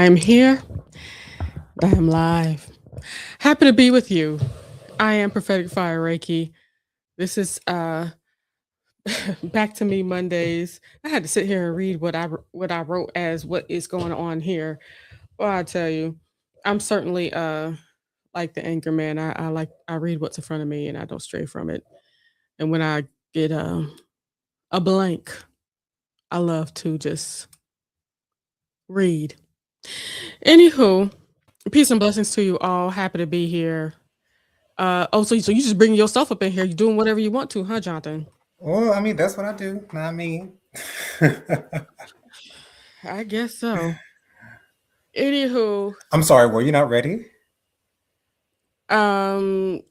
I am here. I am live. Happy to be with you. I am Prophetic Fire Reiki. This is back to me Mondays. I had to sit here and read what I wrote as what is going on here. Well, I tell you, I'm certainly like the anchor man. I read what's in front of me and I don't stray from it. And when I get a blank, I love to just read. Anywho, peace and blessings to you all. Happy to be here. So you just bring yourself up in here. You're doing whatever you want to, huh, Jonathan? Well, I mean, that's what I do, not me. I guess so. Anywho, I'm sorry, were you not ready? um,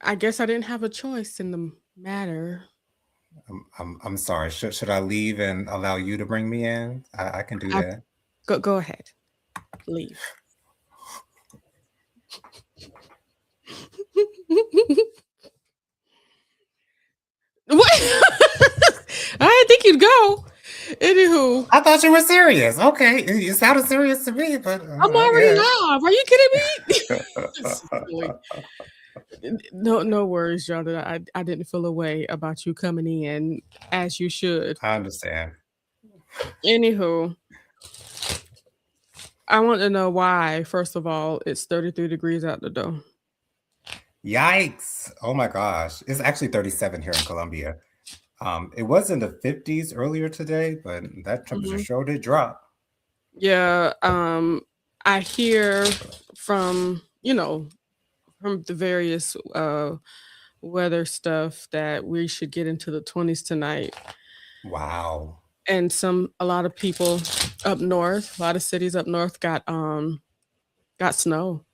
I guess I didn't have a choice in the matter. I'm sorry. Should I leave and allow you to bring me in? I can do I that. go ahead, leave. What? I didn't think you'd go. Anywho, I thought you were serious. Okay, you sounded serious to me, but I'm I already guess. live. Are you kidding me? This is silly. No worries, Jonathan. I didn't feel a way about you coming in as you should. I understand. Anywho, I want to know why, first of all, it's 33 degrees out the door. Yikes! Oh my gosh, it's actually 37 here in Colombia. It was in the 50s earlier today, but that temperature Mhm. sure did drop. Yeah, I hear from, from the various weather stuff that we should get into the 20s tonight. Wow. And a lot of people up north, a lot of cities up north got snow.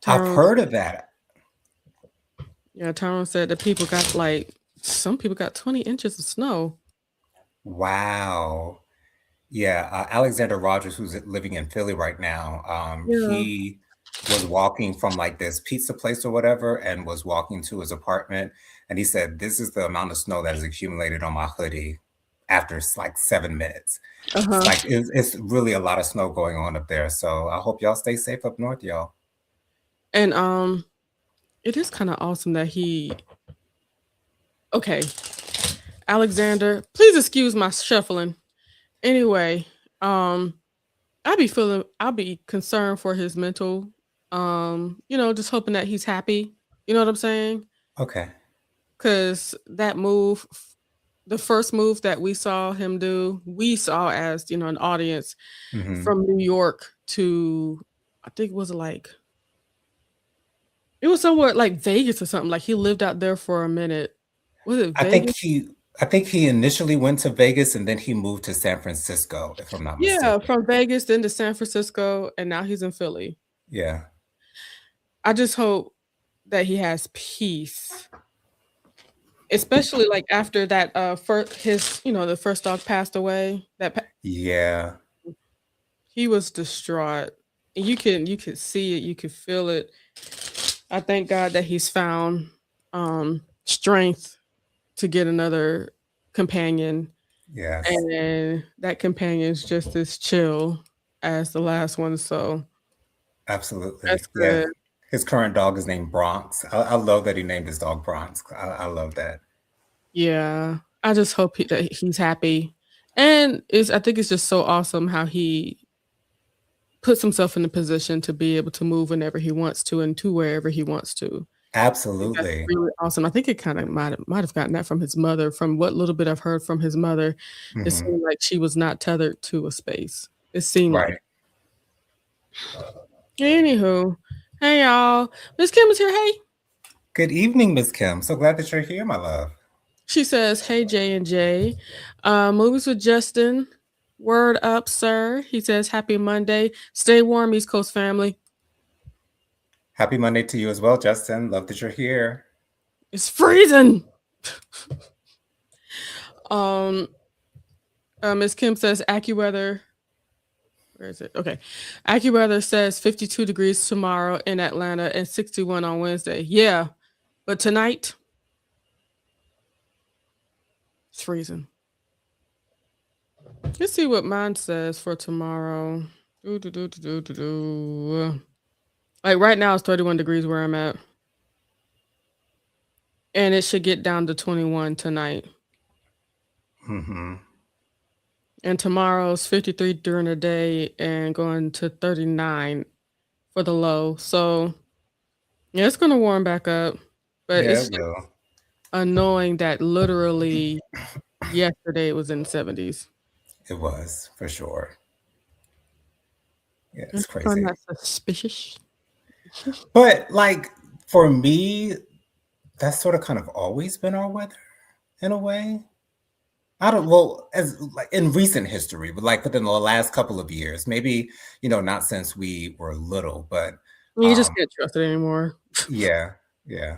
I've Tyrone, heard of that. yeah, Tyrone said that people got like some people got 20 inches of snow. Wow. Yeah, Alexander Rogers, who's living in Philly right now, Yeah. he was walking from like this pizza place or whatever and was walking to his apartment. And he said, "This is the amount of snow that has accumulated on my hoodie after like 7 minutes." It's Uh-huh. like it's really a lot of snow going on up there. So I hope y'all stay safe up north, y'all. And it is kind of awesome that he okay, Alexander, please excuse my shuffling. Anyway, um, I'll be concerned for his mental, just hoping that he's happy. You know what I'm saying? Okay. Because that move, the first move that we saw him do, we saw as, an audience Hmm. from New York to, I think it was like, it was somewhere like Vegas or something. Like he lived out there for a minute. Was it I think Vegas? he I think he initially went to Vegas and then he moved to San Francisco, if I'm not Yeah, mistaken. from Vegas then to San Francisco, and now he's in Philly. Yeah. I just hope that he has peace, especially like after that first his the first dog passed away. Yeah. He was distraught. You could see it, you could feel it. I thank God that he's found strength to get another companion, Yes. and that companion's just as chill as the last one. So Absolutely. that's Yeah. good. His current dog is named Bronx. I love that he named his dog Bronx. I love that. Yeah, I just hope that he's happy, and I think it's just so awesome how he puts himself in the position to be able to move whenever he wants to and to wherever he wants to. I think that's Absolutely. really awesome. I think it kind of might have gotten that from his mother. From what little bit I've heard from his mother, it Hmm. seemed like she was not tethered to a space. It seemed like. Right. Anywho, hey y'all, Miss Kim is here. Hey, Good evening, Miss Kim. So glad that you're here, my love. she says, "Hey J and J, movies with Justin. Word up, sir." He says, "Happy Monday. Stay warm, East Coast family. Happy Monday to you as well, Justin. Love that you're here. It's freezing." Um, Miss Kim says, "AccuWeather." Where is it? Okay, AccuWeather says 52 degrees tomorrow in Atlanta and 61 on Wednesday. Yeah, but tonight it's freezing. Let's see what mine says for tomorrow. Do, do, do, do, do, do. Like right now, it's 31 degrees where I'm at, and it should get down to 21 tonight. Hmm. And tomorrow's 53 during the day and going to 39 for the low. So yeah, it's gonna warm back up, but Yeah, it's it just will. annoying that literally yesterday it was in the 70s. It was for sure. Yeah, I it's find crazy. that suspicious. But like for me, that's sort of kind of always been our weather in a way. I don't well as like in recent history, but like within the last couple of years, maybe not since we were little, but You just um, can't trust it anymore, yeah, yeah.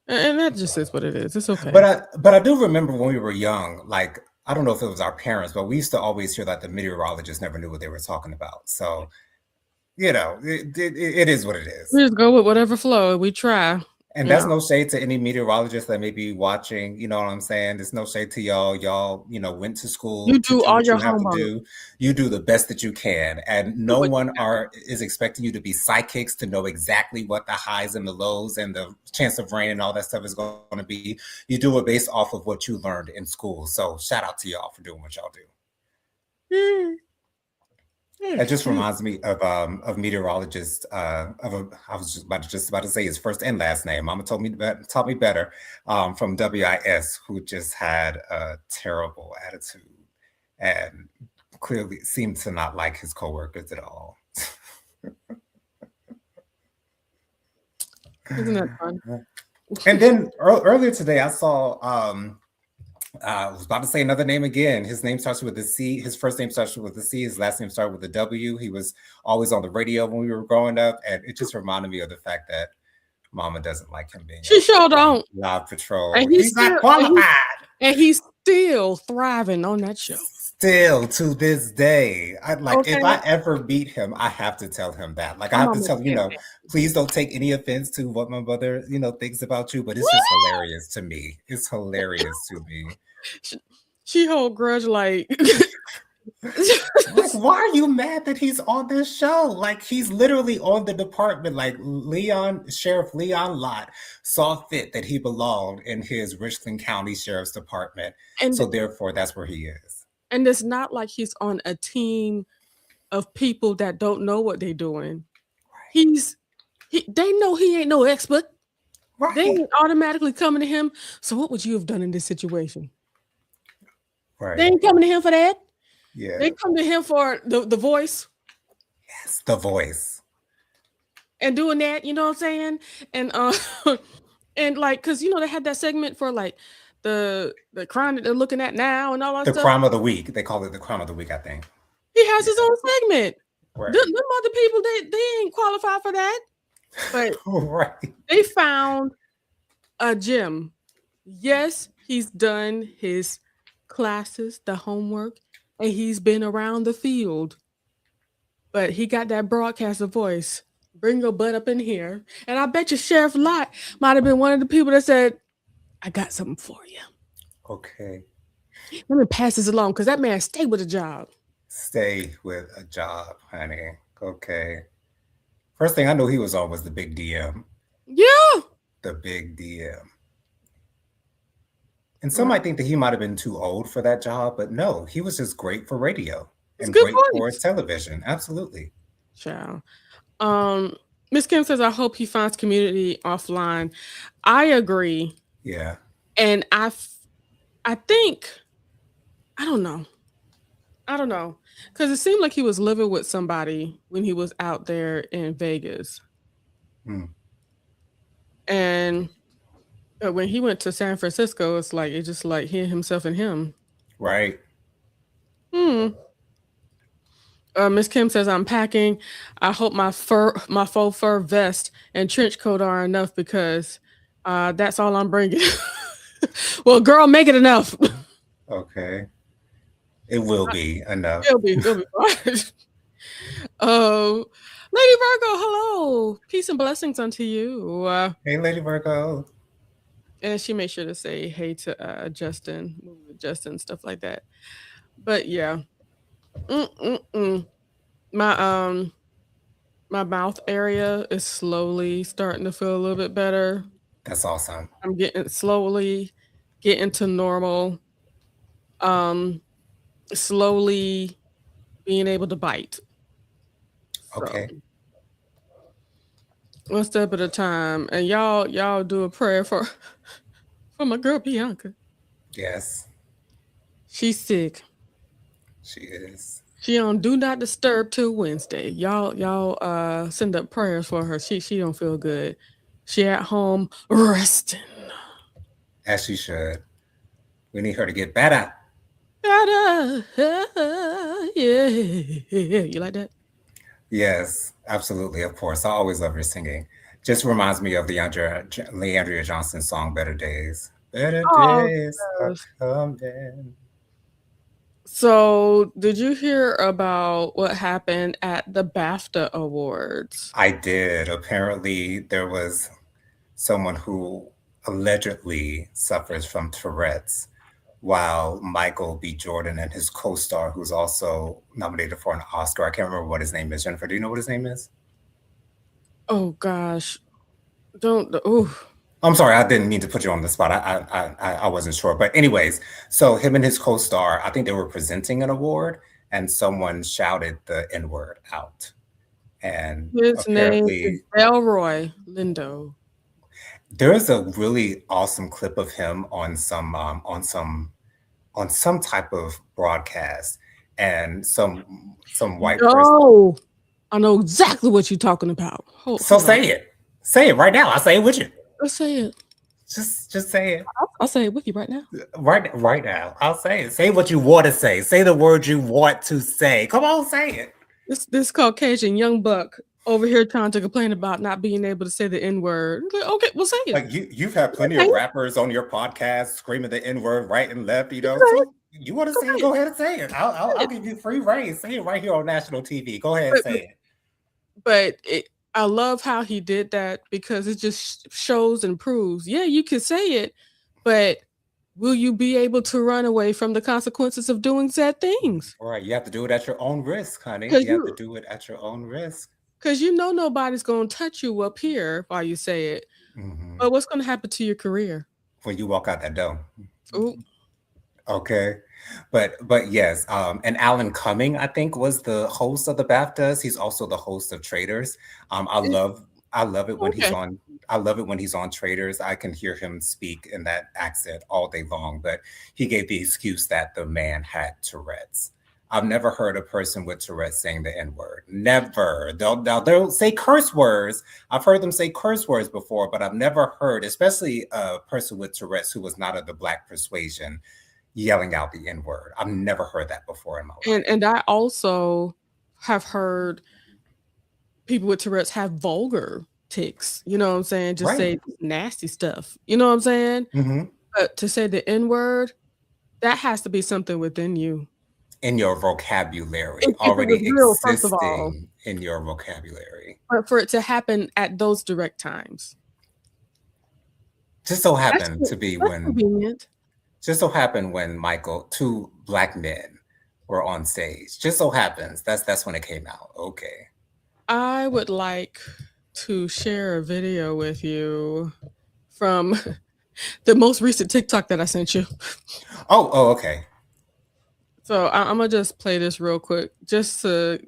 and that just is what it is. It's But okay. I do remember when we were young, like I don't know if it was our parents, but we used to always hear that the meteorologists never knew what they were talking about. So it is what it is. We just go with whatever flow. We try. And that's Yeah, no shade to any meteorologist that may be watching, you know what I'm saying? There's no shade to y'all. Y'all, went to school you to do do all what your you have to homework. do. You do the best that you can. And Do no what one is expecting you to be psychics to know exactly what the highs and the lows and the chance of rain and all that stuff is going to be. You do it based off of what you learned in school. So shout out to y'all for doing what y'all do. you. Yeah, That just yeah. reminds me of meteorologist I was just about to say his first and last name. Mama taught me better from WIS, who just had a terrible attitude and clearly seemed to not like his coworkers at all. Isn't that fun? And then earlier today, I saw I was about to say another name again. His name starts with a C. His first name starts with a C. His last name started with a W. He was always on the radio when we were growing up, and it just reminded me of the fact that Mama doesn't like him being She sure on don't, Live and Patrol. He's not and he's qualified. and he's still thriving on that show. Still to this day, I like if Okay, I ever meet him, I have to tell him that. Like I my have to mama tell him, can't please don't take any offense to what my mother, thinks about you, but it's just hilarious to me. It's hilarious to me. stand. She hold grudge like Like, why are you mad that he's on this show? Like, he's literally on the department. Like, Sheriff Leon Lott saw fit that he belonged in his Richland County Sheriff's Department. and So, therefore, that's where he is. and it's not like he's on a team of people that don't know what they're doing. They know he ain't no expert. They Right. ain't automatically coming to him. So what would you have done in this situation? They Right. ain't coming to him for that. Yeah. They come to him for the voice Yes. The voice. and doing that, you know what I'm saying? And and like cuz they had that segment for like the crime that they're looking at now and all that The stuff. crime of the week. They call it the crime of the week, I think. He has Yeah. his own segment. Right. Them other people they ain't qualified for that. But Right. they found a gem. Yes, he's done his classes, the homework, and he's been around the field. But he got that broadcaster voice. Bring your butt up in here. And I bet you Sheriff Lott might have been one of the people that said, I got something for you. Okay. Let me pass this along because that man stayed with a job. Stay with a job, honey. Okay. First thing I knew he was on was the big DM. Yeah. The big DM. And some Right. might think that he might have been too old for that job, but no, he was just great for radio It's a and good great for voice. television. Absolutely. Child. Miss Kim says, I hope he finds community offline. I agree. Yeah. And I think, I don't know. I don't know. Because it seemed like he was living with somebody when he was out there in Vegas. Hmm. And when he went to San Francisco, it's just like himself and him. Right. Hmm. Miss Kim says I'm packing. I hope my faux fur vest and trench coat are enough because that's all I'm bringing. Well, girl, make it enough. Okay. It will be enough. It'll be fine. Lady Virgo, hello. Peace and blessings unto you. Hey, Lady Virgo. And she made sure to say hey to Justin, stuff like that. But yeah. Mm-mm-mm. My my mouth area is slowly starting to feel a little bit better. That's awesome. I'm getting slowly getting to normal. Um, slowly being able to bite. So Okay. one step at a time. And y'all do a prayer for for my girl Bianca. Yes, She's sick. she is. She on do not disturb till Wednesday. Y'all send up prayers for her. She don't feel good. She at home resting. As she should. We need her to get better. Yeah. You like that? Yes, absolutely. Of course. I always love your singing. Just reminds me of the Leandria Johnson song, Better Days. Better Oh, days are yes. coming. So, did you hear about what happened at the BAFTA Awards? I did. Apparently, there was someone who allegedly suffers from Tourette's, while Michael B. Jordan and his co star, who's also nominated for an Oscar, I can't remember what his name is. Jennifer, do you know what his name is? Oh gosh, don't. Ooh, I'm sorry, I didn't mean to put you on the spot. I wasn't sure, but anyways, so him and his co-star, I think they were presenting an award, and someone shouted the N word out, and his name is apparently Delroy Lindo. there's a really awesome clip of him on some type of broadcast, and some white person. No, I know exactly what you're talking about. So Hold on, say it right now. I'll say it with you. let's say it. Just say it. I'll say it with you right now. Right now. I'll say it. Say what you want to say. Say the words you want to say. Come on, say it. This Caucasian young buck over here trying to complain about not being able to say the N word. Like, okay, well say it. Like you've had plenty Say of it. rappers on your podcast screaming the N word right and left, Say it. So you want to say it, go ahead and say it. I'll give you free reign. Say it right here on national TV. Go ahead and But, say it. I love how he did that because it just shows and proves. Yeah, you can say it, but will you be able to run away from the consequences of doing said things? All right, you have to do it at your own risk, honey. Because You have to you do it at your own risk. because you know nobody's gonna touch you up here while you say it. Hmm. But what's gonna happen to your career? When you walk out that door. Oh, Okay. But yes, and Alan Cumming, I think, was the host of the BAFTAs. He's also the host of Traders. it, I love it when he's okay. on I love it when he's on Traders. I can hear him speak in that accent all day long, but he gave the excuse that the man had Tourette's. I've never heard a person with Tourette's saying the N-word. Never. They'll say curse words. I've heard them say curse words before, but I've never heard, especially a person with Tourette's who was not of the Black persuasion, yelling out the N word. I've never heard that before in my life. And I also have heard people with Tourette's have vulgar tics. You know what I'm saying? Just Right. say nasty stuff. You know what I'm saying? Hmm. But to say the N word, that has to be something within you. In your vocabulary, If it was already real, first of all, existing in your vocabulary. but for it to happen at those direct times, Just so that's happened to be that's when, convenient. just so happened when two Black men were on stage. Just so happens that's when it came out. Okay. I would like to share a video with you from the most recent TikTok that I sent you. Oh, okay. So I'm gonna just play this real quick just to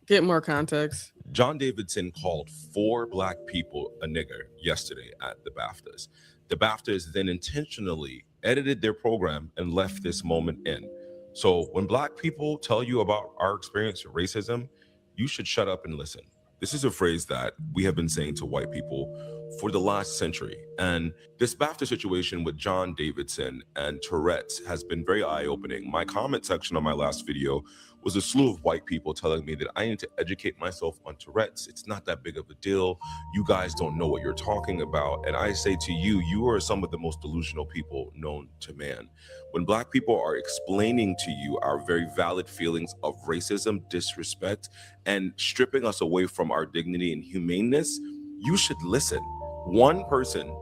get more context. John Davidson called 4 Black people a nigger yesterday at the BAFTAs. The BAFTAs then intentionally edited their program and left this moment in. So when Black people tell you about our experience with racism, you should shut up and listen. This is a phrase that we have been saying to white people for the last century. And this BAFTA situation with John Davidson and Tourette's has been very eye-opening. My comment section on my last video was a slew of white people telling me that I need to educate myself on Tourette's. It's not that big of a deal. You guys don't know what you're talking about. And I say to you, you are some of the most delusional people known to man. When Black people are explaining to you our very valid feelings of racism, disrespect, and stripping us away from our dignity and humaneness, you should listen. One person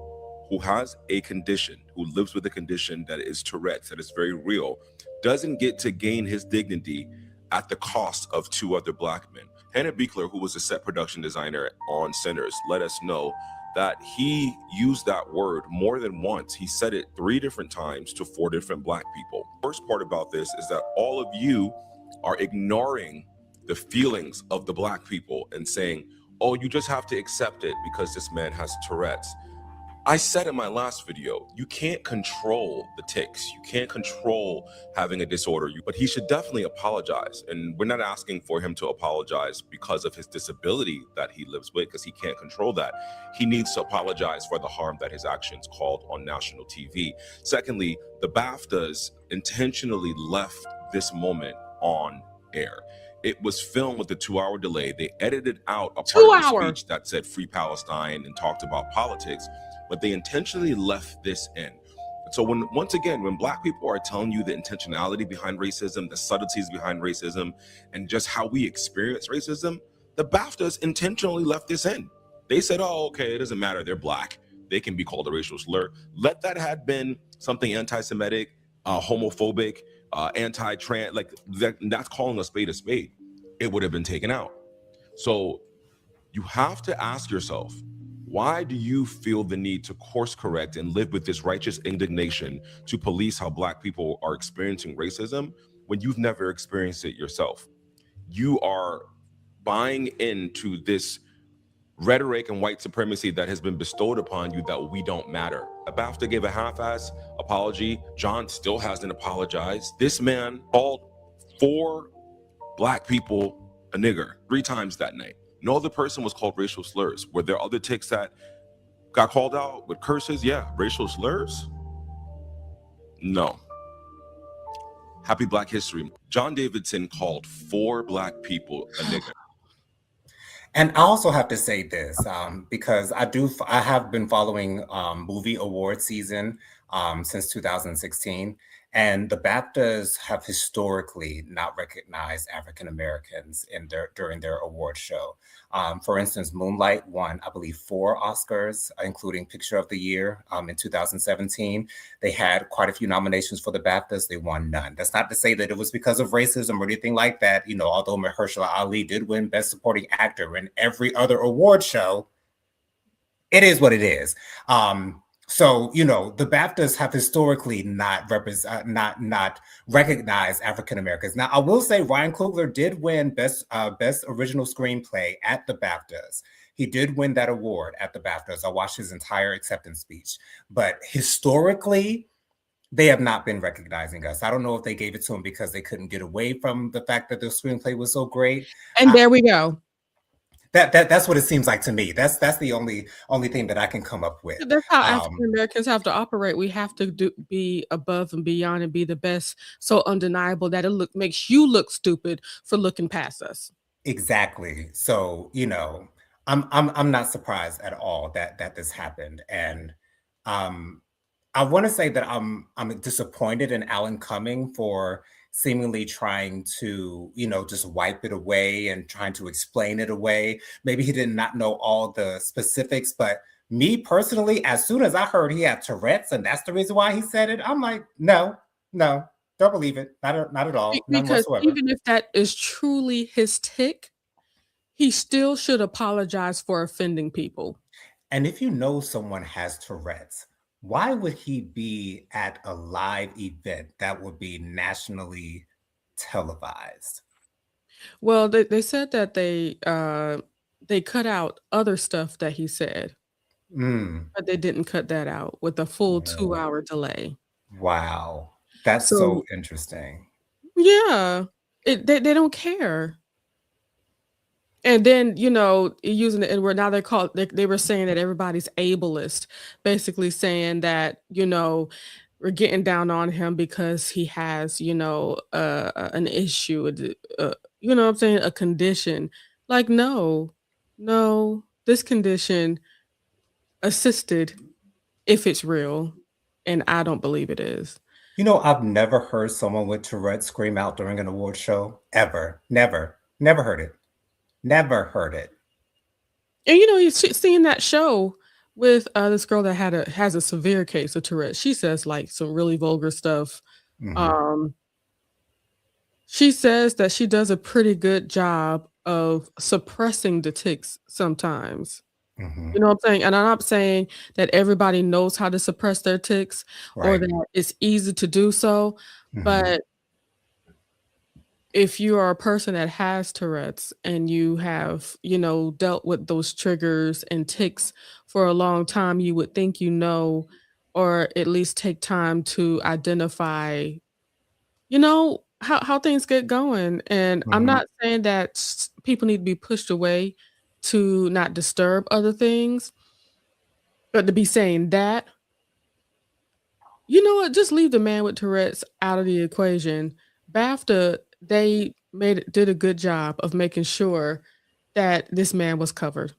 who has a condition, who lives with a condition that is Tourette's, that is very real, doesn't get to gain his dignity at the cost of 2 other Black men. Hannah Beekler, who was a set production designer on Sinners, let us know that he used that word more than once. He said it 3 different times to 4 different Black people. First part about this is that all of you are ignoring the feelings of the Black people and saying, oh, you just have to accept it because this man has Tourette's. I said in my last video, you can't control the tics. You can't control having a disorder, but he should definitely apologize. And we're not asking for him to apologize because of his disability that he lives with, because he can't control that. He needs to apologize for the harm that his actions caused on national TV. Secondly, the BAFTAs intentionally left this moment on air. It was filmed with a 2-hour delay. They edited out a part of the speech that said Free Palestine and talked about politics, but they intentionally left this in. So once again, when Black people are telling you the intentionality behind racism, the subtleties behind racism, and just how we experience racism, the BAFTAs intentionally left this in. They said, oh, okay, it doesn't matter, they're Black. They can be called a racial slur. Let that have been something anti-Semitic, homophobic, anti-trans, like that's calling a spade, it would have been taken out. So you have to ask yourself, why do you feel the need to course correct and live with this righteous indignation to police how Black people are experiencing racism when you've never experienced it yourself? You are buying into this rhetoric and white supremacy that has been bestowed upon you that we don't matter. BAFTA gave a half-ass apology. John still hasn't apologized. This man called 4 Black people a nigger 3 times that night. No other person was called racial slurs. Were there other tics that got called out with curses? Yeah. Racial slurs? No. Happy Black History. John Davidson called 4 Black people a nigger. And I also have to say this, because I have been following movie award season since 2016. And the BAFTAs have historically not recognized African Americans during their award show. For instance, Moonlight won, I believe, 4 Oscars, including Picture of the Year in 2017. They had quite a few nominations for the BAFTAs. They won none. That's not to say that it was because of racism or anything like that. You know, although Mahershala Ali did win Best Supporting Actor in every other award show, it is what it is. So, you know, the BAFTAs have historically not recognized African Americans. Now, I will say Ryan Coogler did win Best Original Screenplay at the BAFTAs. He did win that award at the BAFTAs. I watched his entire acceptance speech. But historically, they have not been recognizing us. I don't know if they gave it to him because they couldn't get away from the fact that the screenplay was so great. And there we go. That's what it seems like to me. That's the only thing that I can come up with. That's how African Americans have to operate. We have to be above and beyond and be the best, so undeniable that it makes you look stupid for looking past us. Exactly. So, you know, I'm not surprised at all that this happened. And I want to say that I'm disappointed in Alan Cumming for seemingly trying to, you know, just wipe it away and trying to explain it away. Maybe he did not know all the specifics, but me personally, as soon as I heard he had Tourette's and that's the reason why he said it, I'm like, no, don't believe it. Not at all. None Because whatsoever. even if that is truly his tic, he still should apologize for offending people. And if you know someone has Tourette's, why would he be at a live event that would be nationally televised? Well, they said that they cut out other stuff that he said, but they didn't cut that out with a full 2-hour delay. Wow. That's so interesting. Yeah. They don't care. And then, you know, using the N-word, now they were saying that everybody's ableist, basically saying that, you know, we're getting down on him because he has, you know, an issue, you know what I'm saying, a condition. Like, no, this condition assisted if it's real, and I don't believe it is. You know, I've never heard someone with Tourette scream out during an award show, ever. Never heard it. Never heard it. And you know, you're seeing that show with this girl that has a severe case of Tourette. She says like some really vulgar stuff. She says that she does a pretty good job of suppressing the ticks sometimes. Hmm. You know what I'm saying? And I'm not saying that everybody knows how to suppress their ticks or Right. that it's easy to do so, Hmm. but if you are a person that has Tourette's and you have, dealt with those triggers and tics for a long time, you would think you know, or at least take time to identify, how things get going. And I'm Hmm. not saying that people need to be pushed away to not disturb other things, but to be saying that, you know what, just leave the man with Tourette's out of the equation. BAFTA, they did a good job of making sure that this man was covered,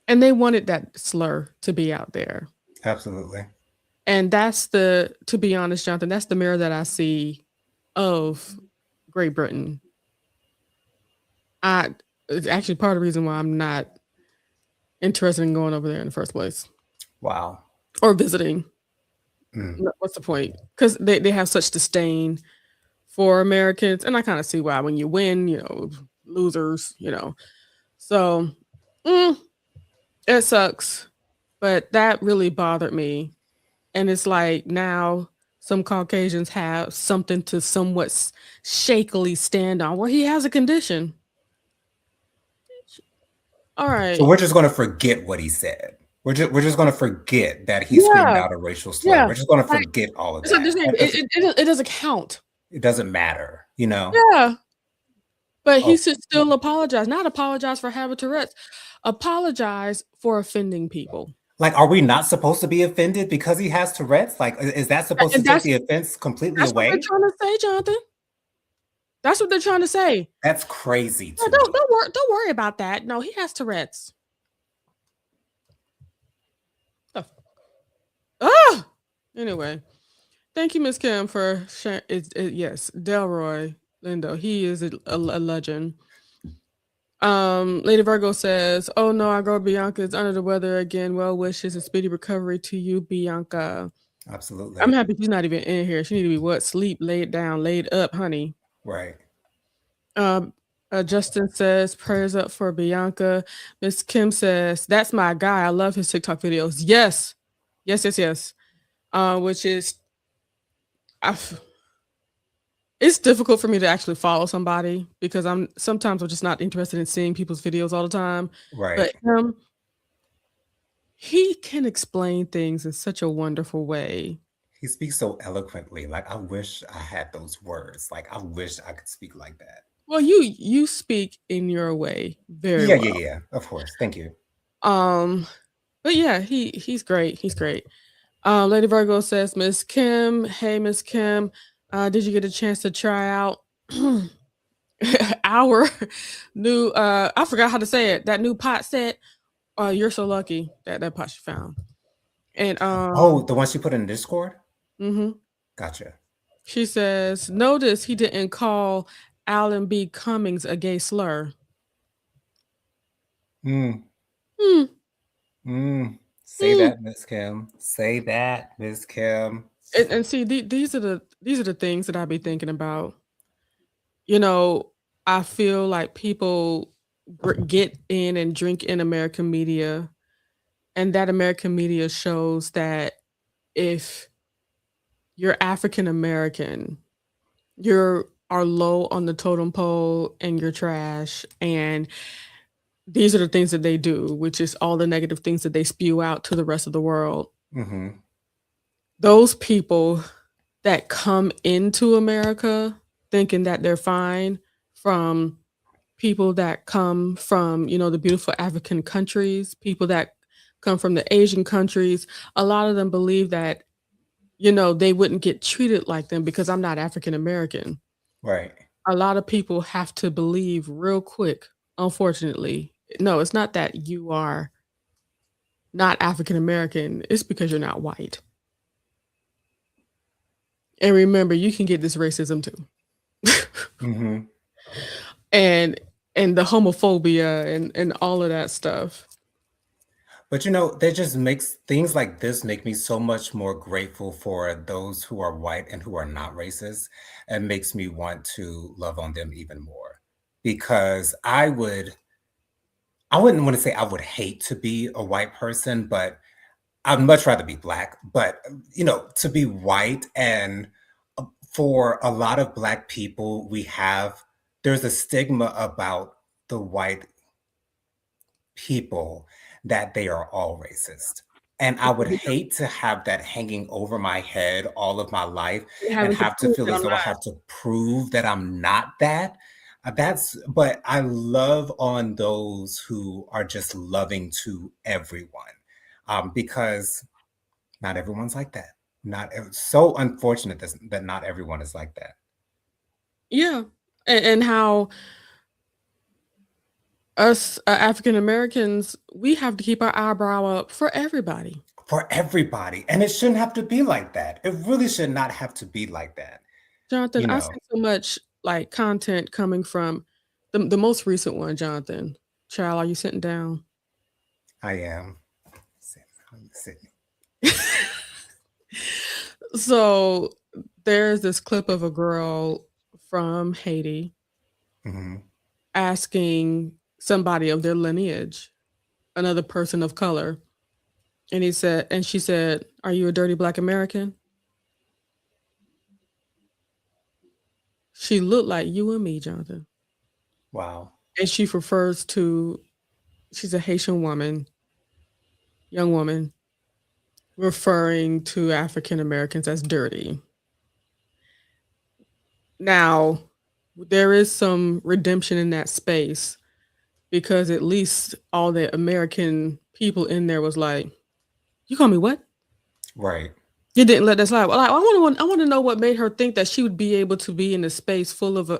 and they wanted that slur to be out there. Absolutely. And to be honest, Jonathan, that's the mirror that I see of Great Britain. I It's actually part of the reason why I'm not interested in going over there in the first place Wow. or visiting. Mm. What's the point? Because they have such disdain for Americans, and I kinda see why. When you win, losers, So, mm, it sucks, but that really bothered me, and it's like now some Caucasians have something to somewhat shakily stand on. Well, he has a condition. So Alright. we're just going to forget what he said. We're just going to forget that he screamed Yeah, out a racial slur. yeah. We're just going to Like, forget all of it's like that. they're saying That doesn't, it doesn't count. it doesn't matter, you know? Yeah, but he Oh, should still apologize. Not apologize for having Tourette's, apologize for offending people. like, are we not supposed to be offended because he has Tourette's? Like, is that supposed to And take the offense completely that's what they're away? trying to say, Jonathan. That's what they're trying to say. That's crazy No, to me. don't worry about that. No, he has Tourette's. Oh. Ah! Anyway, thank you, Miss Kim, for sharing. Yes, Delroy Lindo. He is a legend. Lady Virgo says, "Oh no, our girl Bianca is under the weather again. Well wishes and speedy recovery to you, Bianca." I'm Absolutely. happy she's not even in here. She need to be what? Sleep, laid down, laid up, honey. Right. Um, Justin says, "Prayers up for Bianca." Miss Kim says, "That's my guy. I love his TikTok videos." Yes, yes, yes, yes. Which is, I f- it's difficult for me to actually follow somebody because I'm just not interested in seeing people's videos all the time. Right. But he can explain things in such a wonderful way. He speaks so eloquently. Like, I wish I had those words. Like, I wish I could speak like that. Well, you speak in your way very Yeah, yeah, well. yeah. Of course. Thank you. Um, but yeah, he's great. He's great. Lady Virgo says, Miss Kim, hey Miss Kim, did you get a chance to try out our new I forgot how to say it, that new pot set? You're so lucky that pot you found. And Oh, the one she put in Discord? mhm. Gotcha. She says, notice he didn't call Alan B. Cummings a gay slur. Mm, Hmm. mm. Say Hmm. that, Miss Kim. Say that, Miss Kim. And see, these are the things that I be thinking about. You know, I feel like people get in and drink in American media, and that American media shows that if you're African American, you are low on the totem pole and you're trash. And these are the things that they do, which is all the negative things that they spew out to the rest of the world. Hmm. Those people that come into America thinking that they're fine from people that come from, the beautiful African countries, people that come from the Asian countries, a lot of them believe that, they wouldn't get treated like them because I'm not African American. Right. A lot of people have to believe real quick, unfortunately. No, it's not that you are not African American, it's because you're not white. And remember, you can get this racism too. Hmm. and and the homophobia and all of that stuff. But that just makes things like this make me so much more grateful for those who are white and who are not racist, and makes me want to love on them even more. because I wouldn't want to say I would hate to be a white person, but I'd much rather be black. But to be white, and for a lot of black people, there's a stigma about the white people that they are all racist. And I would hate to have that hanging over my head all of my life and Having to have to prove feel that as I'm though I not. have to prove that I'm not that. But I love on those who are just loving to everyone, because not everyone's like that. So unfortunate that not everyone is like that. Yeah. And how us African Americans, we have to keep our eyebrow up for everybody. For everybody. And it shouldn't have to be like that. It really should not have to be like that. Jonathan, You I know, see so much like content coming from the most recent one, Jonathan. Child, are you sitting down? I am. I'm sitting. So there's this clip of a girl from Haiti Hmm. asking somebody of their lineage, another person of color, and she said, "Are you a dirty black American?" She looked like you and me, Jonathan. Wow. And she's a Haitian woman, young woman, referring to African Americans as dirty. Now, there is some redemption in that space because at least all the American people in there was like, "You call me what?" Right. You didn't let that slide. Well, I want to know what made her think that she would be able to be in a space full of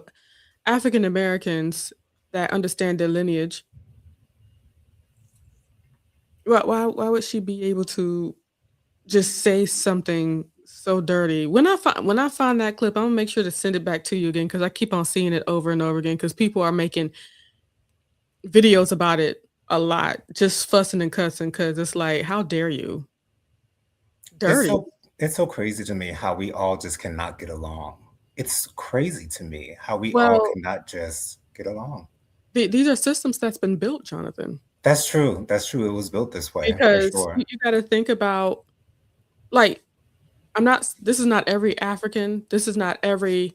African Americans that understand their lineage. Why would she be able to just say something so dirty? When I find that clip, I'm gonna make sure to send it back to you again because I keep on seeing it over and over again because people are making videos about it a lot, just fussing and cussing because it's like, how dare you? It's Dirty. so it's so crazy to me how we all just cannot get along. It's crazy to me how we all Well, cannot just get along. these are systems that's been built, Jonathan, That's true. That's true. It was built this way for because sure. you got to think about like this is not every African, this is not every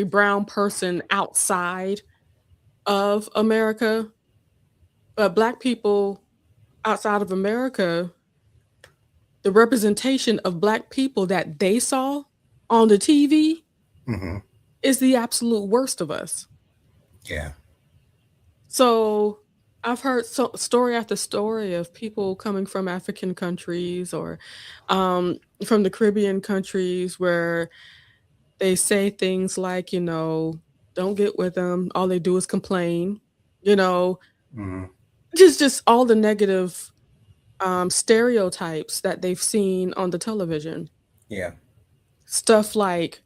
brown person outside of America, but black people outside of America, the representation of black people that they saw on the TV Hmm. is the absolute worst of us. Yeah. So I've heard story after story of people coming from African countries or from the Caribbean countries where they say things like, don't get with them. All they do is complain. You know, Hmm. just all the negative stereotypes that they've seen on the television. Yeah. Stuff like,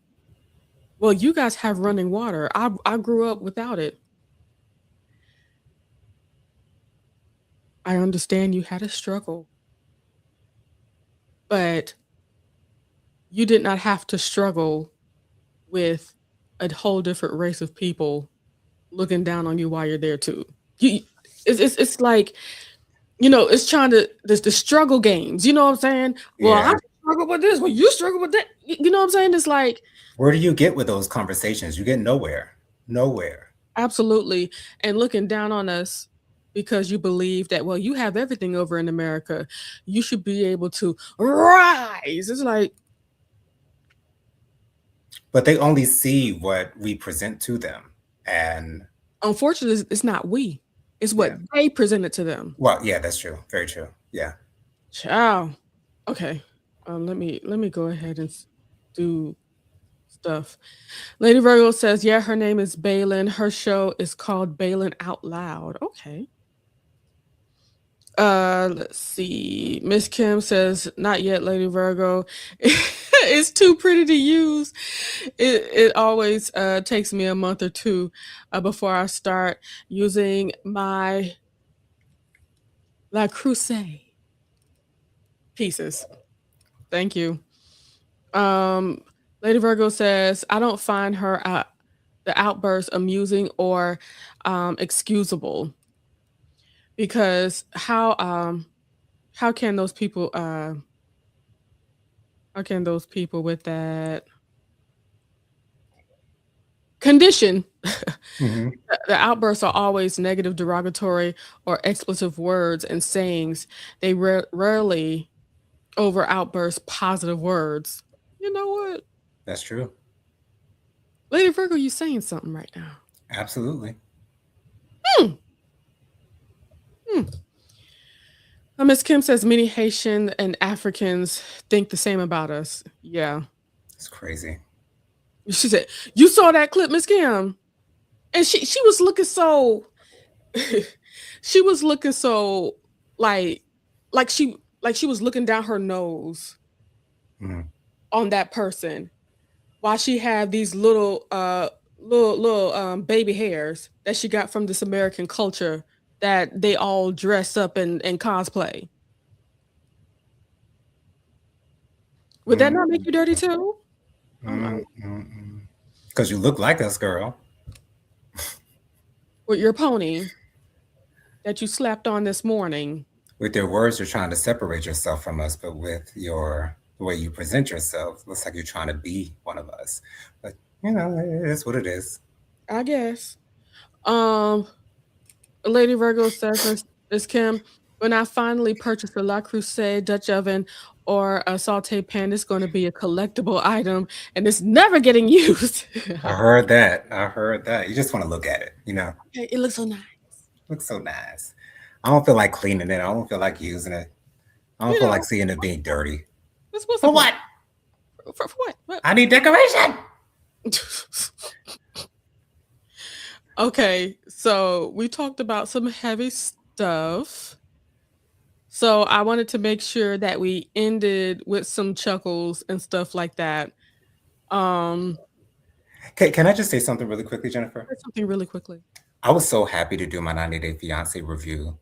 well, you guys have running water. I grew up without it. I understand you had a struggle, but you did not have to struggle with a whole different race of people looking down on you while you're there too. You, it's like it's trying to the struggle games. You know what I'm saying? Well, I Yeah. struggle with this. Well, you struggle with that. You know what I'm saying? It's like Where do you get with those conversations? You get nowhere. Nowhere. absolutely, and looking down on us because you believe that well, you have everything over in America. You should be able to rise. It's like But they only see what we present to them. And unfortunately, it's not we. It's what yeah. they presented to them. Well, yeah, that's true. Very true. Yeah. Ciao. Okay. Let me go ahead and do stuff. Lady Virgo says, yeah, her name is Balin. Her show is called Balin Out Loud. Okay. Let's see. Miss Kim says, not yet, Lady Virgo. It's too pretty to use. It always takes me a month or two before I start using my La Crusade pieces. Thank you. Um, Lady Virgo says, I don't find her the outburst amusing or excusable? Because how can those people with that condition Mhm. the outbursts are always negative, derogatory, or expletive words and sayings. They rarely over outburst positive words. You know what? That's true. Lady Virgo, you saying something right now. Absolutely. Hmm. Miss Kim says many Haitian and Africans think the same about us. Yeah. It's crazy. She said, you saw that clip, Miss Kim. And she was looking so she was looking so like she was looking down her nose Mhm. on that person while she had these little baby hairs that she got from this American culture that they all dress up and cosplay. Would that not make you dirty too? Oh my, Because you look like us, girl. with your pony that you slapped on this morning. With your words, you're trying to separate yourself from us, but with the way you present yourself, looks like you're trying to be one of us. But it is what it is. I guess. Um, Lady Virgo says, Miss Kim, when I finally purchase a La Crusade Dutch oven or a saute pan, it's going to be a collectible item and it's never getting used. I heard that. You just want to look at it. It looks so nice. Looks so nice. I don't feel like cleaning it. I don't feel like using it. I don't feel like seeing it being dirty. What's For what? For what? I need decoration. Okay, so we talked about some heavy stuff. So I wanted to make sure that we ended with some chuckles and stuff like that. Can I just say something really quickly, Jennifer? Something really quickly. I was so happy to do my 90 Day Fiance review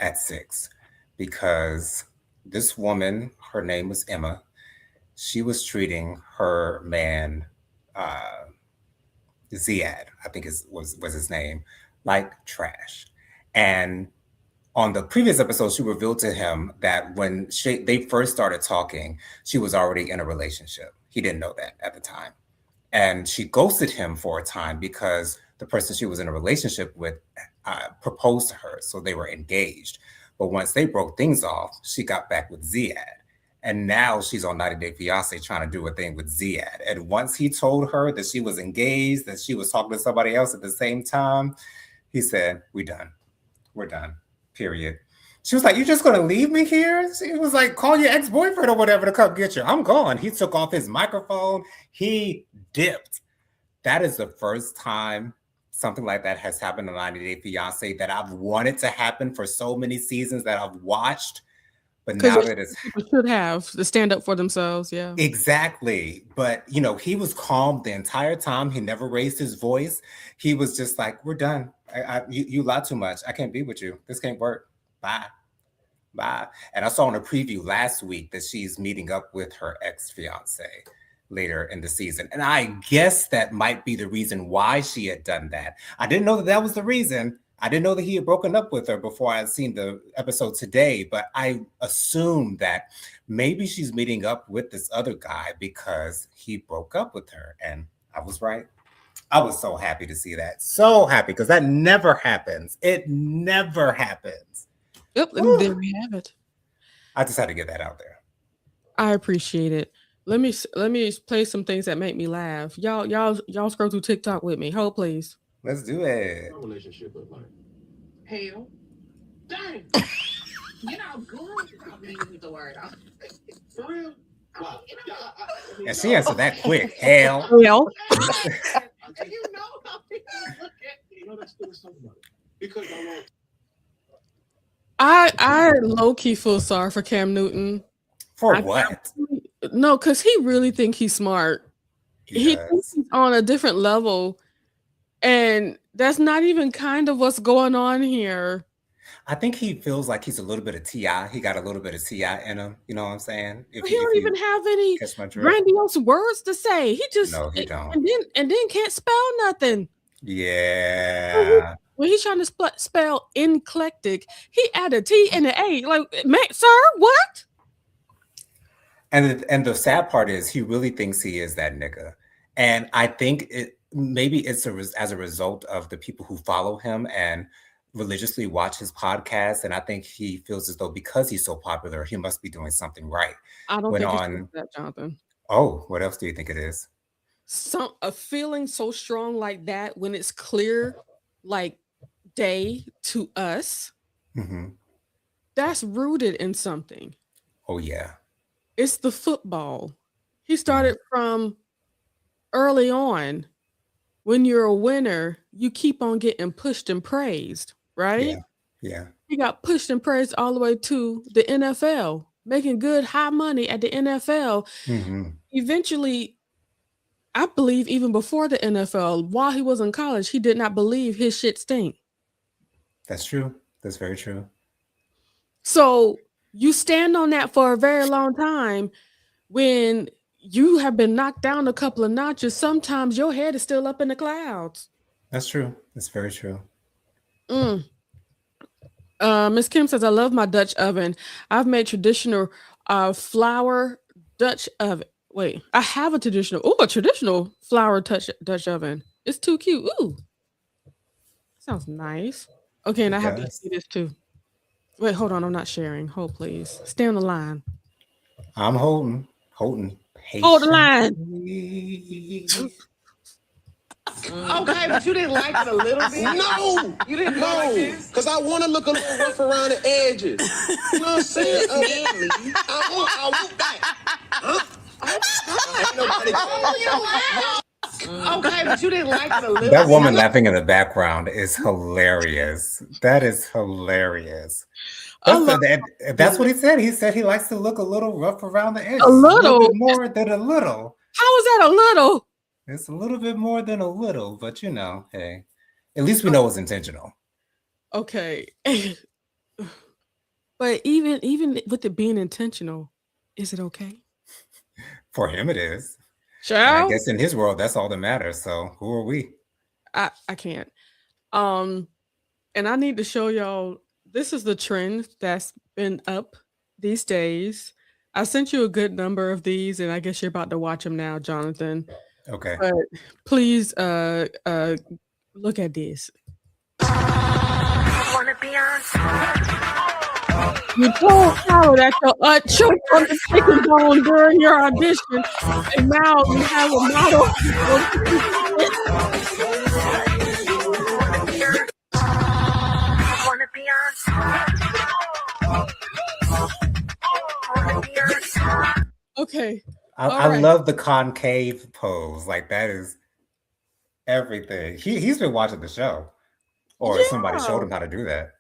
at 6 because this woman, her name was Emma, she was treating her man, Ziad, I think was his name, like trash. And on the previous episode, she revealed to him that when they first started talking, she was already in a relationship. He didn't know that at the time. And she ghosted him for a time because the person she was in a relationship with proposed to her. So they were engaged. But once they broke things off, she got back with Ziad. And now she's on 90 Day Fiance trying to do a thing with Ziad. And once he told her that she was engaged, that she was talking to somebody else at the same time, he said, we're done, period. She was like, you're just going to leave me here? She was like, call your ex-boyfriend or whatever to come get you. I'm gone. He took off his microphone. He dipped. That is the first time something like that has happened in 90 Day Fiance that I've wanted to happen for so many seasons that I've watched. But now that it's people should have to stand up for themselves. Yeah, exactly. But he was calm the entire time. He never raised his voice. He was just like, we're done. You lie too much. I can't be with you. This can't work. Bye. And I saw in a preview last week that she's meeting up with her ex-fiance later in the season. And I guess that might be the reason why she had done that. I didn't know that was the reason. I didn't know that he had broken up with her before I had seen the episode today, but I assumed that maybe she's meeting up with this other guy because he broke up with her. And I was right. I was so happy to see that. So happy, because that never happens. It never happens. Yep, and there we have it. I just had to get that out there. I appreciate it. Let me play some things that make me laugh. Y'all scroll through TikTok with me. Hold, please. Let's do it. My relationship with like hell. Dang. Good. I mean, with the word. For real? Wow. And she answered that quick. Hell. Well, Let's talk about it. Because I want. I low key feel sorry for Cam Newton. For what? No, because he really think he's smart. He Yes. thinks he's on a different level, and that's not even kind of what's going on here. I think he feels like he's a little bit of Ti. He got a little bit of Ti in him. You know what I'm saying? He don't even have any catch my drift. grandiose words to say. He just No, he don't. and then can't spell nothing. Yeah. When he's trying to spell eclectic, he added T and an A. Like, man, sir, what? And the sad part is he really thinks he is that nigga. And I think maybe it's as a result of the people who follow him and religiously watch his podcast. And I think he feels as though because he's so popular, he must be doing something right. I don't think it's that, Jonathan. Oh, what else do you think it is? A feeling so strong like that when it's clear, like day to us, that's rooted in something. Oh, yeah. It's the football. He started from early on. When you're a winner, you keep on getting pushed and praised, right? Yeah. He got pushed and praised all the way to the NFL, making good high money at the NFL. Eventually, I believe even before the NFL, while he was in college, he did not believe his shit stink. That's true. That's very true. So you stand on that for a very long time. When you have been knocked down a couple of notches, sometimes your head is still up in the clouds. That's true. That's very true. Miss Kim says, I love my Dutch oven. I've made traditional flour Dutch oven. Wait, I have a traditional flour Dutch oven. It's too cute. Ooh, sounds nice. Okay, and I have to see this too. Wait, hold on. I'm not sharing. Hold, please. Stay on the line. I'm holding. Hold the line. Okay, but you didn't like it a little bit? No! You didn't like this? Because I want to look a little rough around the edges. You know what I'm saying? I want that. Huh? Ain't nobody Okay, but you didn't like it a little bit. That woman laughing in the background is hilarious. That is hilarious. That's what he said. He said he likes to look a little rough around the edges. A little bit more than a little. How is that a little? It's a little bit more than a little, but you know, hey, at least we know it's intentional. Okay. But even with it being intentional, is it okay? For him, it is. Child? I guess in his world, that's all that matters. So who are we? I can't. And I need to show y'all. This is the trend that's been up these days. I sent you a good number of these, and I guess you're about to watch them now, Jonathan. Okay. But please look at this. Wanna be on You told Howard that your choked on the chicken bone during your audition, and now you have a model. wanna be on Okay. I right. love the concave pose. Like that is everything. He's been watching the show, or somebody showed him how to do that.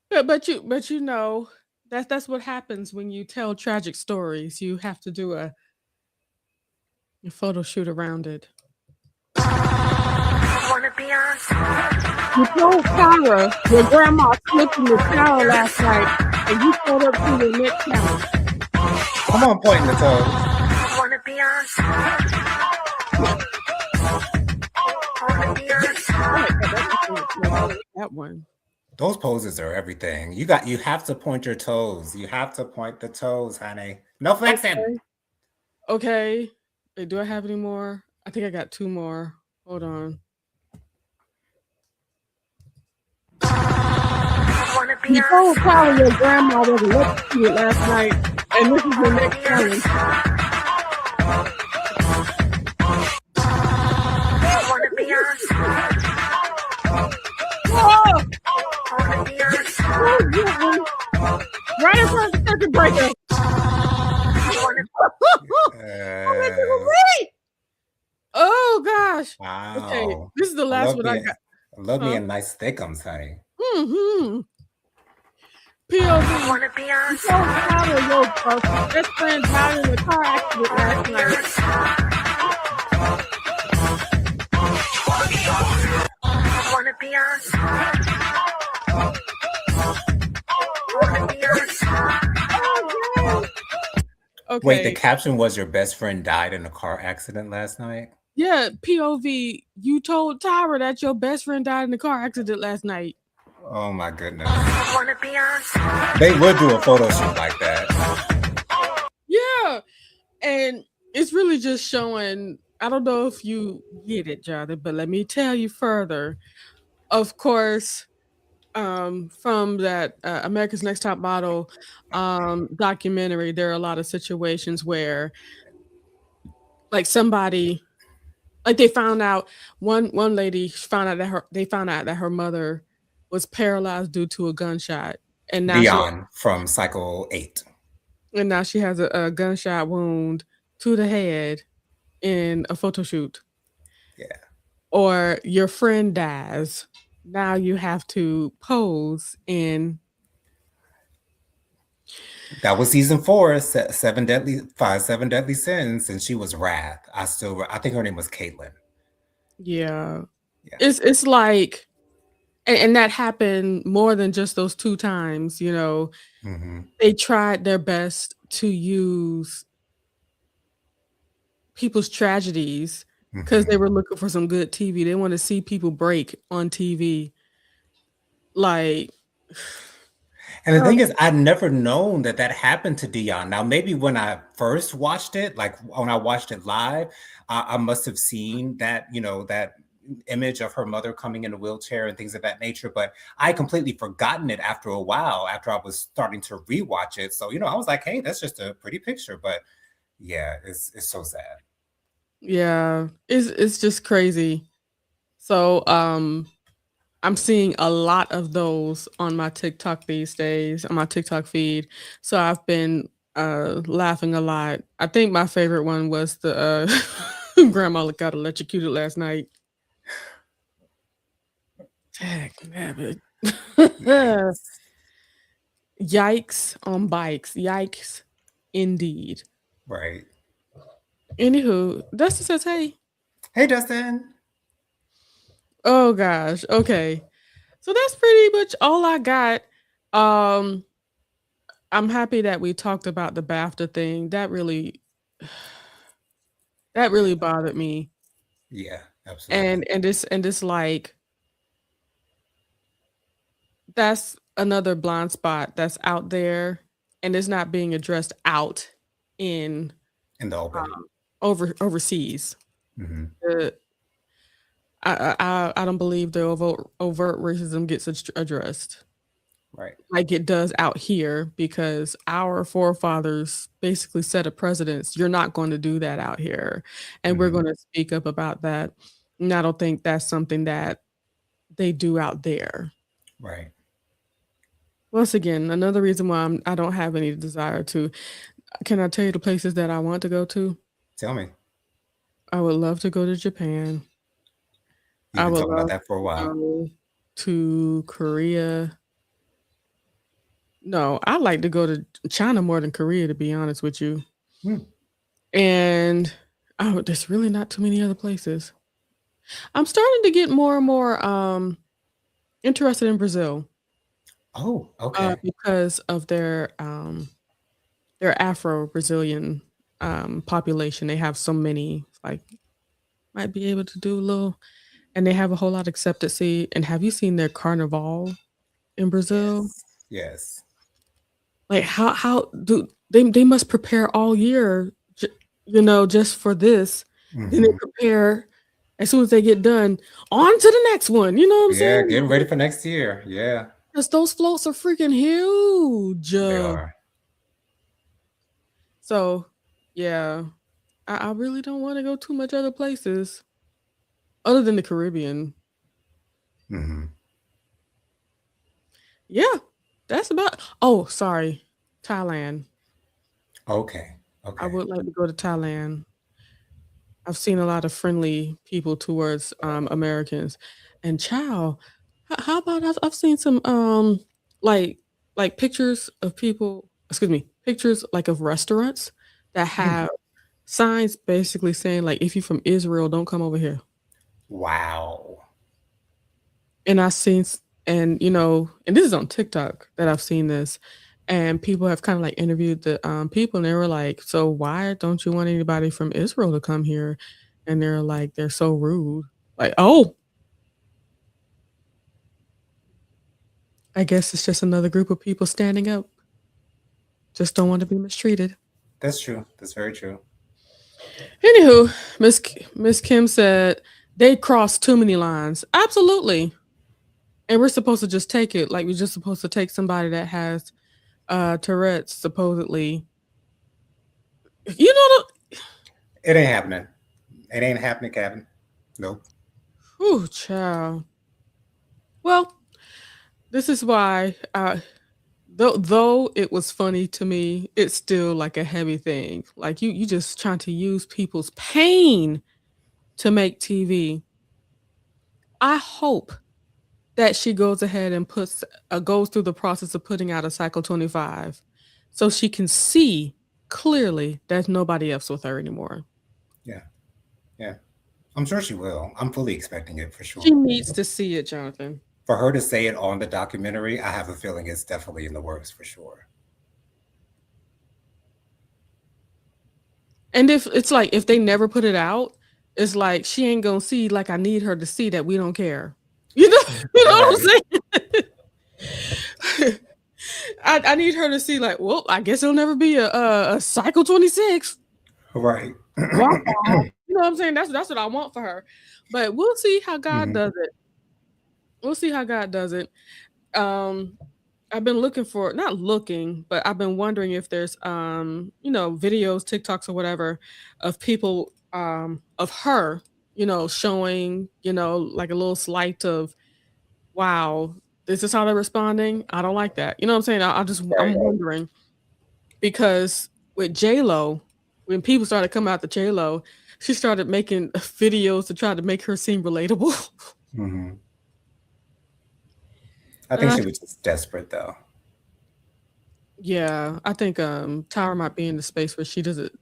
But you know that's what happens when you tell tragic stories. You have to do a photo shoot around it. wanna be on You told Kara your grandma slipped in the shower last night, and you showed up to the next challenge. Come on, pointing the toes. wanna be on That one. Those poses are everything. You have to point your toes. You have to point the toes, honey. No flexing. Okay. Wait, do I have any more? I think I got 2 more. Hold on. wanna be You on told Kara your grandma was electrocuted last night, and this is the next challenge. wanna be on Oh! wanna be on Right in front of the circuit breaker. Oh gosh. Wow. Okay, this is the last one I got. I love me a nice thickums, honey. Mm-hmm. POV. wanna be on So proud of your best friend died in a car accident last night. wanna be on Wait, the Okay. caption was your best friend died in a car accident last night? Yeah, POV, you told Tyra that your best friend died in a car accident last night. Oh my goodness. Wanna be us? They would do a photo shoot like that. Yeah. And it's really just showing, I don't know if you get it, Jonathan, but let me tell you further. Of course, from that America's Next Top Model documentary, there are a lot of situations where like somebody like they found out one lady found out that her mother was paralyzed due to a gunshot, and now Dion from Cycle 8. she has a gunshot wound to the head in a photo shoot. Yeah. Or your friend dies, now you have to pose in. That was season 4, Seven Deadly Sins, and she was Wrath. I think her name was Caitlin. Yeah. Yeah. It's like, and that happened more than just those 2 times, you know. Mhm. They tried their best to use people's tragedies because they Mhm. were looking for some good TV. They want to see people break on TV. Like, And the thing is, I'd never known that happened to Dion. Now, maybe when I first watched it, like when I watched it live, I must have seen that, that image of her mother coming in a wheelchair and things of that nature. But I completely forgotten it after a while, after I was starting to rewatch it. So, I was like, hey, that's just a pretty picture. But yeah, it's so sad. yeah, it's just crazy. So, I'm seeing a lot of those on my TikTok these days, on my TikTok feed. So I've been laughing a lot. I think my favorite one was the grandma got electrocuted last night. Heck, nabbit. Yikes on bikes. Yikes indeed. Right. Anywho, Dustin says, hey. Hey, Dustin. Oh gosh. Okay. So that's pretty much all I got. I'm happy that we talked about the BAFTA thing. That really bothered me. Yeah, absolutely. And this like that's another blind spot that's out there and it's not being addressed out in the open. Overseas. Mhm. I don't believe the overt racism gets addressed. Right. Like it does out here because our forefathers basically set a precedence. You're not going to do that out here. And we're going to speak up about that. And I don't think that's something that they do out there. Right. Once again, another reason why I don't have any desire to. Can I tell you the places that I want to go to? Tell me. I would love to go to Japan. You've been talking about that for a while. Go to Korea. No, I like to go to China more than Korea, to be honest with you. And there's really not too many other places. I'm starting to get more and more interested in Brazil. Oh, okay. Because of their Afro-Brazilian population. They have so many, like, might be able to do a little, and they have a whole lot of acceptance. And have you seen their carnival in Brazil? Yes. Like how do they must prepare all year, just for this. Then they prepare as soon as they get done, on to the next one. You know what I'm saying? Yeah, getting ready for next year. Yeah. Because those floats are freaking huge. They are. So, yeah, I really don't want to go too much other places other than the Caribbean. Yeah, that's about. Oh, sorry, Thailand. Okay. I would like to go to Thailand. I've seen a lot of friendly people towards Americans, and child, how about I've seen some like pictures of people. Excuse me, pictures like of restaurants that have signs basically saying like, if you're from Israel, don't come over here. Wow. And I've seen, and and this is on TikTok that I've seen this, and people have kind of like interviewed the people, and they were like, "So why don't you want anybody from Israel to come here?" And they're like, "They're so rude." Like, oh, I guess it's just another group of people standing up. Just don't want to be mistreated. That's true. That's very true. Anywho, Miss Kim said they crossed too many lines. Absolutely. And we're supposed to just take it. Like we're just supposed to take somebody that has Tourette's supposedly. You know It ain't happening. It ain't happening, Kevin. Nope. Ooh, child. Well, this is why though it was funny to me, it's still like a heavy thing. Like you just trying to use people's pain to make TV. I hope that she goes ahead and goes through the process of putting out a Cycle 25 so she can see clearly there's nobody else with her anymore. Yeah. Yeah. I'm sure she will. I'm fully expecting it for sure. She needs to see it, Jonathan. For her to say it on the documentary, I have a feeling it's definitely in the works for sure. And if it's like if they never put it out, it's like she ain't gonna see. Like I need her to see that we don't care. You know what I'm saying? I need her to see like, well, I guess it'll never be a Cycle 26. Right. You know what I'm saying? That's what I want for her. But we'll see how God does it. We'll see how God does it. I've been looking for, not looking, but I've been wondering if there's videos, TikToks or whatever of people of her, showing, like a little slight of, wow, this is how they're responding. I don't like that. You know what I'm saying? I'm wondering because with J-Lo, when people started coming out to J-Lo, she started making videos to try to make her seem relatable. I think she was just desperate though. Yeah, I think Tyra might be in the space where she doesn't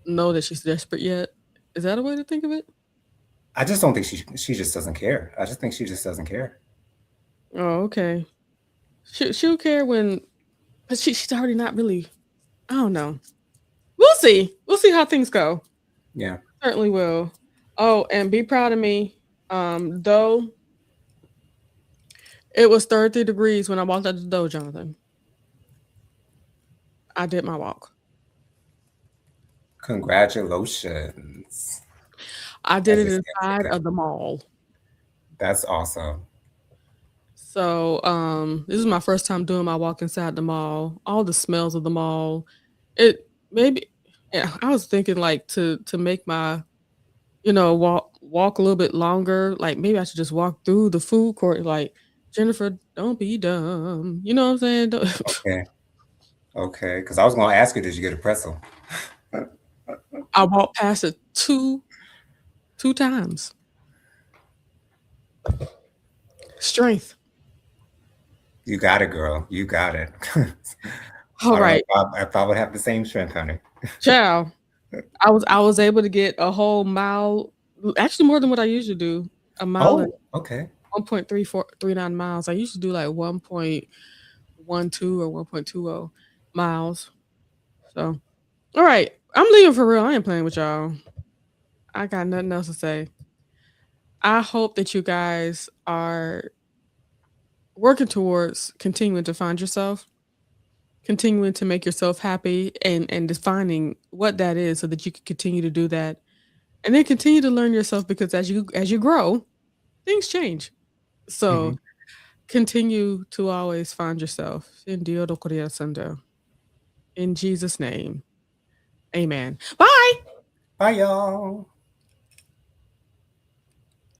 know that she's desperate yet. Is that a way to think of it? I just don't think she just doesn't care. I just think she just doesn't care. Oh, okay. She'll care when, but she's already not really. I don't know. We'll see. We'll see how things go. Yeah, Certainly will. Oh, and be proud of me. Though it was 33 degrees when I walked out the door, Jonathan. I did my walk. Congratulations. I did it inside of the mall. That's awesome. So this is my first time doing my walk inside the mall. All the smells of the mall. I was thinking like to make my, walk a little bit longer. Like maybe I should just walk through the food court. Like Jennifer, don't be dumb. You know what I'm saying? Okay. Because I was going to ask you, did you get a pretzel? I walked past it two times. Strength. You got it, girl. You got it. All right. If I would have the same strength, honey. Ciao. I was able to get a whole mile, actually more than what I usually do. A mile. Oh, okay. 1.39 miles. I used to do like 1.12 or 1.20 miles. So, all right. I'm leaving for real. I ain't playing with y'all. I got nothing else to say. I hope that you guys are working towards continuing to find yourself, continuing to make yourself happy and defining what that is so that you can continue to do that. And then continue to learn yourself because as you grow, things change. So continue to always find yourself. In Jesus' name. Amen. Bye. Bye, y'all.